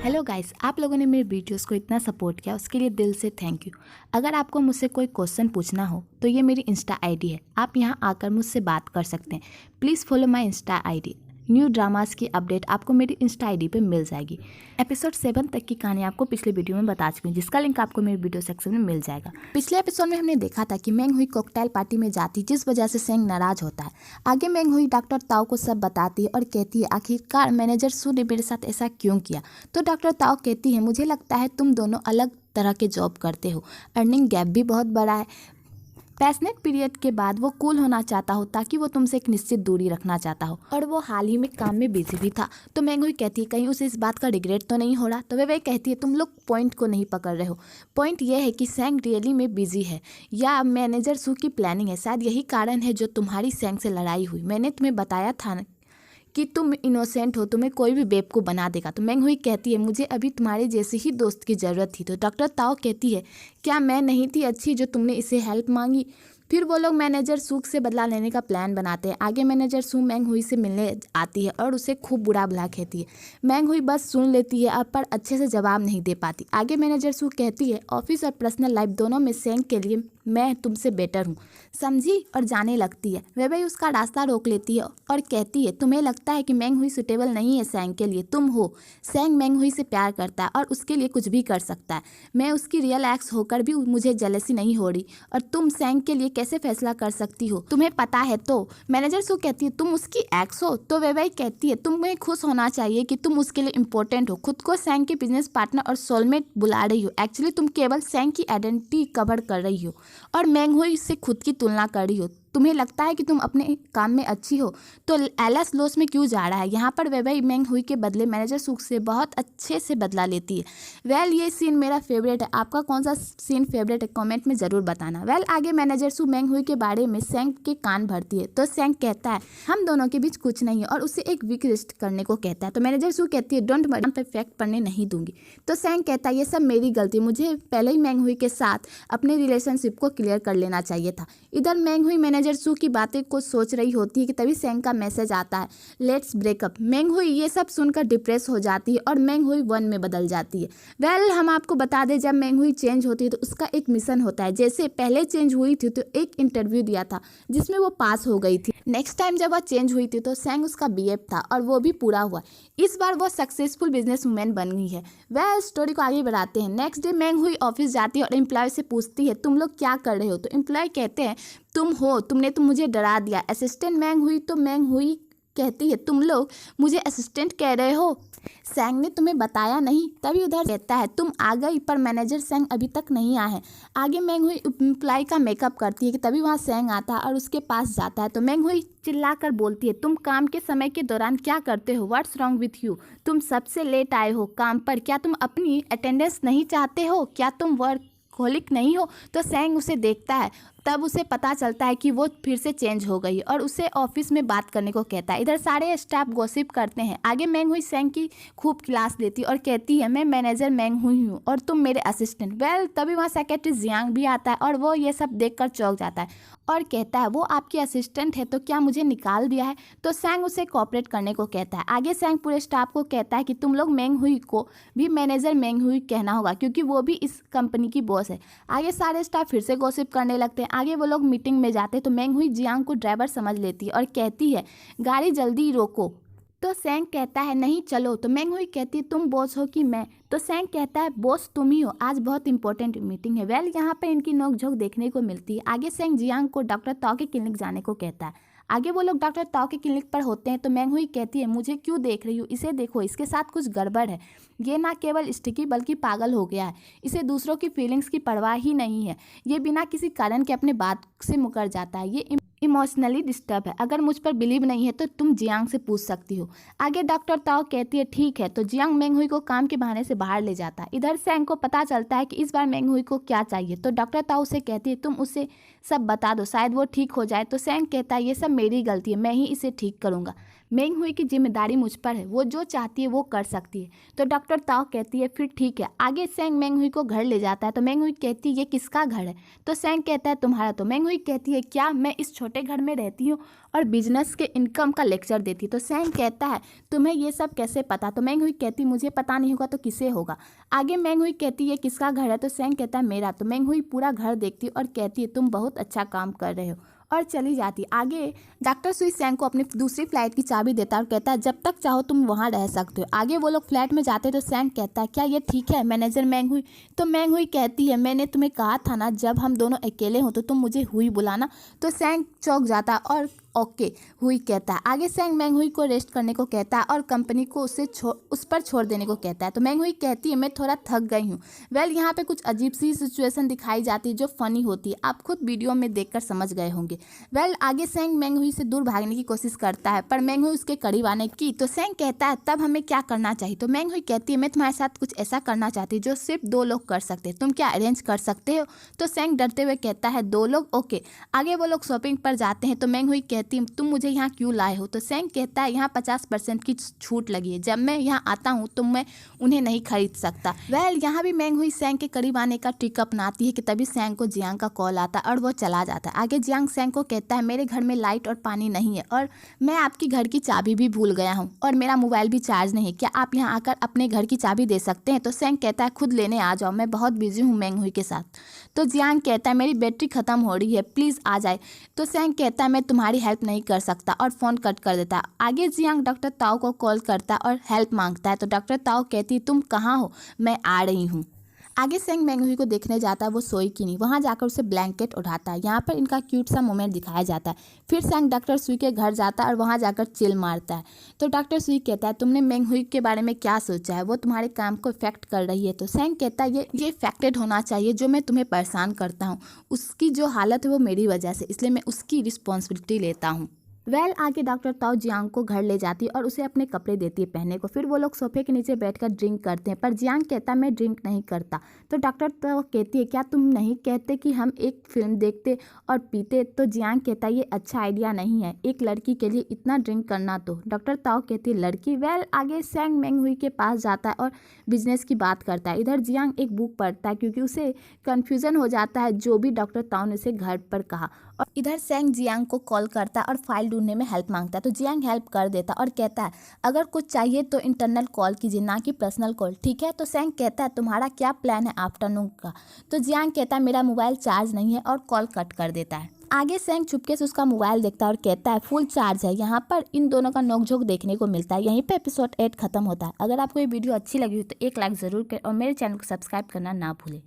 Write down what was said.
Hello guys, आप लोगों ने मेरे वीडियोस को इतना सपोर्ट किया उसके लिए दिल से थैंक यू। अगर आपको मुझसे कोई क्वेश्चन पूछना हो तो ये मेरी इंस्टा आईडी है, आप यहाँ आकर मुझसे बात कर सकते हैं। Please follow my Insta ID. New dramas की अपडेट आपको मेरी इंस्टा आईडी पे मिल जाएगी। एपिसोड 7 तक की कहानी आपको पिछले वीडियो में बता चुकी हूँ, जिसका लिंक आपको मेरे वीडियो सेक्शन में मिल जाएगा। पिछले एपिसोड में हमने देखा था कि मेंग हुई कॉकटेल पार्टी में जाती, जिस वजह से सेंग नाराज होता है। आगे मेंग हुई डॉक्टर ताओ को सब बताती है और कहती है आखिरकार मैनेजर सू ने मेरे साथ ऐसा क्यों किया। तो डॉक्टर ताओ कहती है मुझे लगता है तुम दोनों अलग तरह के जॉब करते हो, अर्निंग गैप भी बहुत बड़ा है। पैशनेट पीरियड के बाद वो कूल होना चाहता हो ताकि वो तुमसे एक निश्चित दूरी रखना चाहता हो, और वो हाल ही में काम में बिजी भी था। तो मेंग हुई कहती है कहीं उसे इस बात का रिग्रेट तो नहीं हो रहा। तो वे कहती है तुम लोग पॉइंट को नहीं पकड़ रहे हो। पॉइंट ये है कि सेंग रियली में बिजी है या मैनेजर सू की प्लानिंग है। शायद यही कारण है जो तुम्हारी सेंग से लड़ाई हुई। मैंने तुम्हें बताया था कि तुम इनोसेंट हो, तुम्हें कोई भी बेवकूफ़ बना देगा। तो मेंग हुई कहती है मुझे अभी तुम्हारे जैसे ही दोस्त की ज़रूरत थी। तो डॉक्टर ताओ कहती है क्या मैं नहीं थी अच्छी जो तुमने इसे हेल्प मांगी। फिर वो लोग मैनेजर सू से बदला लेने का प्लान बनाते हैं। आगे मैनेजर सू मेंग हुई से मिलने आती है और उसे खूब बुरा भला कहती है। मेंग हुई बस सुन लेती है अब पर अच्छे से जवाब नहीं दे पाती। आगे मैनेजर सू कहती है ऑफिस और पर्सनल लाइफ दोनों में सेंग के लिए मैं तुमसे बेटर हूँ, समझी, और जाने लगती है। वे भाई उसका रास्ता रोक लेती है और कहती है तुम्हें लगता है कि मेंग हुई सुटेबल नहीं है सेंग के लिए, तुम हो। सेंग मेंग हुई से प्यार करता है और उसके लिए कुछ भी कर सकता है। मैं उसकी रियल एक्स होकर भी मुझे जेलसी नहीं हो रही, और तुम सेंग के लिए कैसे फैसला कर सकती हो तुम्हें पता है। तो मैनेजर सू कहती है तुम उसकी एक्स हो। तो वे भाई कहती है तुम्हें खुश होना चाहिए कि तुम उसके लिए इंपॉर्टेंट हो, खुद को सेंग के बिजनेस पार्टनर और सोलमेट बुला रही हो। एक्चुअली तुम केवल सेंग की आइडेंटिटी कवर कर रही हो और मेंग हुई से खुद की तुलना कर रही हो। तुम्हें लगता है कि तुम अपने काम में अच्छी हो तो एलएस लॉस में क्यों जा रहा है। यहाँ पर वेबई मेंग हुई के बदले मैनेजर सुख से बहुत अच्छे से बदला लेती है। वेल ये सीन मेरा फेवरेट है, आपका कौन सा सीन फेवरेट है कमेंट में ज़रूर बताना। वेल आगे मैनेजर सू मेंग हुई के बारे में सेंग के कान भरती है। तो सेंग कहता है हम दोनों के बीच कुछ नहीं है और उसे एक वीक रेस्ट करने को कहता है। तो मैनेजर सू कहती है डोंट वरी, पे इफेक्ट पड़ने नहीं दूंगी। तो सेंग कहता है ये सब मेरी गलती, मुझे पहले ही मेंग हुई के साथ अपने रिलेशनशिप को क्लियर कर लेना चाहिए था। इधर मेंग हुई मैनेजर सू की बातें को सोच रही होती है कि तभी सेंग का मैसेज आता है लेट्स ब्रेकअप। मेंग हुई ये सब सुनकर डिप्रेस हो जाती है और मेंग हुई वन में बदल जाती है। वेल हम आपको बता दें जब मेंग हुई चेंज होती है तो उसका एक मिशन होता है। जैसे पहले चेंज हुई थी तो एक इंटरव्यू दिया था जिसमें वो पास हो गई थी। नेक्स्ट टाइम जब वह चेंज हुई थी तो सेंग उसका बीएफ था और वो भी पूरा हुआ। इस बार वो सक्सेसफुल बिजनेस वुमेन बन गई है। वह स्टोरी को आगे बढ़ाते हैं। नेक्स्ट डे मेंग हुई ऑफिस जाती है और एम्प्लॉय से पूछती है तुम लोग क्या कर रहे हो। तो एम्प्लॉय कहते हैं तुमने तो मुझे डरा दिया। असिस्टेंट मेंग हुई तो मेंग हुई कहती है तुम लोग मुझे असिस्टेंट कह रहे हो, सेंग ने तुम्हें बताया नहीं। तभी उधर कहता है तुम आ गई पर मैनेजर सेंग अभी तक नहीं आए हैं। आगे मेंग हुई एम्प्लॉय का मेकअप करती है कि तभी वहाँ सेंग आता है और उसके पास जाता है। तो मेंग हुई चिल्लाकर बोलती है तुम काम के समय के दौरान क्या करते हो, व्हाट्स रॉन्ग विथ यू, तुम सबसे लेट आए हो काम पर, क्या तुम अपनी अटेंडेंस नहीं चाहते हो, क्या तुम वर्क होलिक नहीं हो। तो सेंग उसे देखता है, तब उसे पता चलता है कि वो फिर से चेंज हो गई और उसे ऑफिस में बात करने को कहता है। इधर सारे स्टाफ गॉसिप करते हैं। आगे मेंग हुई सेंग की खूब क्लास लेती और कहती है मैं मैनेजर मेंग हुई हूँ और तुम मेरे असिस्टेंट। वेल तभी वहाँ सेक्रेटरी जियांग भी आता है और वो ये सब देखकर चौंक जाता है और कहता है वो आपकी असिस्टेंट है तो क्या मुझे निकाल दिया है। तो सेंग उसे कॉपरेट करने को कहता है। आगे सेंग पूरे स्टाफ को कहता है कि तुम लोग मेंग हुई को भी मैनेजर मेंग हुई कहना होगा क्योंकि वो भी इस कंपनी की बॉस है। आगे सारे स्टाफ फिर से गॉसिप करने लगते हैं। आगे वो लोग मीटिंग में जाते तो मेंग हुई जियांग को ड्राइवर समझ लेती है और कहती है गाड़ी जल्दी रोको। तो सेंग कहता है नहीं चलो। तो मेंग हुई कहती है तुम बॉस हो कि मैं। तो सेंग कहता है बॉस तुम ही हो, आज बहुत इंपॉर्टेंट मीटिंग है। वेल यहाँ पे इनकी नोकझोंक देखने को मिलती है। आगे सेंग जियांग को डॉक्टर ताओ के क्लिनिक जाने को कहता है। आगे वो लोग डॉक्टर ताओ के क्लिनिक पर होते हैं तो मेंग हुई कहती है मुझे क्यों देख रही हो, इसे देखो, इसके साथ कुछ गड़बड़ है। ये ना केवल स्टिकी बल्कि पागल हो गया है, इसे दूसरों की फीलिंग्स की परवाह ही नहीं है, ये बिना किसी कारण के अपने बात से मुकर जाता है, ये इमोशनली डिस्टर्ब है। अगर मुझ पर बिलीव नहीं है तो तुम जियांग से पूछ सकती हो। आगे डॉक्टर ताओ कहती है ठीक है। तो जियांग मेंग हुई को काम के बहाने से बाहर ले जाता है। इधर सेंग को पता चलता है कि इस बार मेंग हुई को क्या चाहिए। तो डॉक्टर ताओ से कहती है तुम उसे सब बता दो, शायद वो ठीक हो जाए। तो सेंग कहता है ये सब मेरी गलती है, मैं ही इसे ठीक करूँगा। मेंग हुई की जिम्मेदारी मुझ पर है, वो जो चाहती है वो कर सकती है। तो डॉक्टर ताओ कहती है फिर ठीक है। आगे सेंग मेंग हुई को घर ले जाता है तो मेंग हुई कहती है ये किसका घर है? तो सेंग कहता है तुम्हारा। तो मेंग हुई कहती है क्या मैं इस छोटे घर में रहती हूँ और बिजनेस के इनकम का लेक्चर देती? तो सेंग कहता है तुम्हें ये सब कैसे पता? तो मेंग हुई कहती मुझे पता नहीं होगा तो किसे होगा? आगे मेंग हुई कहती है किसका घर है? तो सेंग कहता है मेरा। तो मेंग हुई पूरा घर देखती और कहती है तुम बहुत अच्छा काम कर रहे हो और चली जाती। आगे डॉक्टर सुई सेंग को अपनी दूसरी फ्लाइट की चाबी देता है और कहता है जब तक चाहो तुम वहाँ रह सकते हो। आगे वो लोग फ्लैट में जाते तो सेंग कहता है क्या ये ठीक है मैनेजर मेंग हुई? तो मेंग हुई कहती है मैंने तुम्हें कहा था ना जब हम दोनों अकेले हो तो तुम मुझे हुई बुलाना। तो सेंग चौंक जाता और ओके हुई कहता है। आगे सेंग मेंग हुई को रेस्ट करने को कहता है और कंपनी को उस पर छोड़ देने को कहता है। तो मेंग हुई कहती है मैं थोड़ा थक गई हूँ। यहाँ पे कुछ अजीब सी सिचुएशन दिखाई जाती है जो फनी होती है, आप खुद वीडियो में देखकर समझ गए होंगे। आगे सेंग मेंग हुई से दूर भागने की कोशिश करता है पर मेंग हुई उसके करीब आने की। तो सेंग कहता है तब हमें क्या करना चाहिए? तो मेंग हुई कहती है मैं तुम्हारे साथ कुछ ऐसा करना चाहती हूँ जो सिर्फ 2 लोग कर सकते हैं, तुम क्या अरेंज कर सकते हो? तो सेंग डरते हुए कहता है 2 लोग ओके। आगे वो लोग शॉपिंग पर जाते हैं तो मेंग हुई कहती है तुम मुझे यहाँ क्यों लाए हो? तो सेंग कहता है यहाँ 50% की छूट लगी है, जब मैं यहाँ आता हूँ तो मैं उन्हें नहीं खरीद सकता। यहाँ भी मेंग हुई सेंग के करीब आने का ट्रिक अपनाती है कि तभी सेंग को जियांग का कॉल आता है और वो चला जाता है। आगे जियांग सेंग को कहता है मेरे घर में लाइट और पानी नहीं है और मैं आपकी घर की चाबी भी भूल गया हूँ और मेरा मोबाइल भी चार्ज नहीं है, क्या आप यहाँ आकर अपने घर की चाबी दे सकते हैं? तो सेंग कहता है खुद लेने आ जाओ, मैं बहुत बिजी हूँ मेंग हुई के साथ। तो जियांग कहता है मेरी बैटरी खत्म हो रही है, प्लीज़ आ जाए। तो सेंग कहता है मैं तुम्हारी हेल्प नहीं कर सकता और फ़ोन कट कर देता है। आगे जियांग डॉक्टर ताओ को कॉल करता है और हेल्प मांगता है। तो डॉक्टर ताओ कहती है तुम कहाँ हो? मैं आ रही हूँ। आगे सेंग मेंग हुई को देखने जाता है, वो सोई की नहीं, वहाँ जाकर उसे ब्लैंकेट उठाता है। यहाँ पर इनका क्यूट सा मोमेंट दिखाया जाता है। फिर सेंग डॉक्टर सुई के घर जाता है और वहाँ जाकर चिल मारता है। तो डॉक्टर सुई कहता है तुमने मेंग हुई के बारे में क्या सोचा है? वो तुम्हारे काम को इफेक्ट कर रही है। तो सेंग कहता है ये इफेक्टेड होना चाहिए, जो मैं तुम्हें परेशान करता हूँ उसकी जो हालत है वो मेरी वजह से, इसलिए मैं उसकी रिस्पॉन्सिबिलिटी लेता हूँ। आगे डॉक्टर ताओ जियांग को घर ले जाती है और उसे अपने कपड़े देती है पहनने को। फिर वो लोग सोफे के नीचे बैठकर ड्रिंक करते हैं पर जियांग कहता है मैं ड्रिंक नहीं करता। तो डॉक्टर ताओ कहती है क्या तुम नहीं कहते कि हम एक फिल्म देखते और पीते? तो जियांग कहता है ये अच्छा आइडिया नहीं है एक लड़की के लिए इतना ड्रिंक करना। तो डॉक्टर ताओ कहती है लड़की? आगे सेंग मेंग हुई के पास जाता है और बिजनेस की बात करता है। इधर जियांग एक बुक पढ़ता है क्योंकि उसे कन्फ्यूजन हो जाता है जो भी डॉक्टर ताओ ने उसे घर पर कहा। और इधर सेंग जियांग को कॉल करता है और फाइल ढूंढने में हेल्प मांगता है। तो जियांग हेल्प कर देता और कहता है अगर कुछ चाहिए तो इंटरनल कॉल कीजिए, ना कि पर्सनल कॉल, ठीक है? तो सेंग कहता है तुम्हारा क्या प्लान है आफ्टरनून का? तो जियांग कहता है मेरा मोबाइल चार्ज नहीं है और कॉल कट कर देता है। आगे सेंग चुपके से उसका मोबाइल देखता है और कहता है फुल चार्ज है। यहाँ पर इन दोनों का नोकझोंक देखने को मिलता है। यहीं पे एपिसोड 8 खत्म होता है। अगर आपको ये वीडियो अच्छी लगी हो तो एक लाइक ज़रूर करें और मेरे चैनल को सब्सक्राइब करना ना भूलें।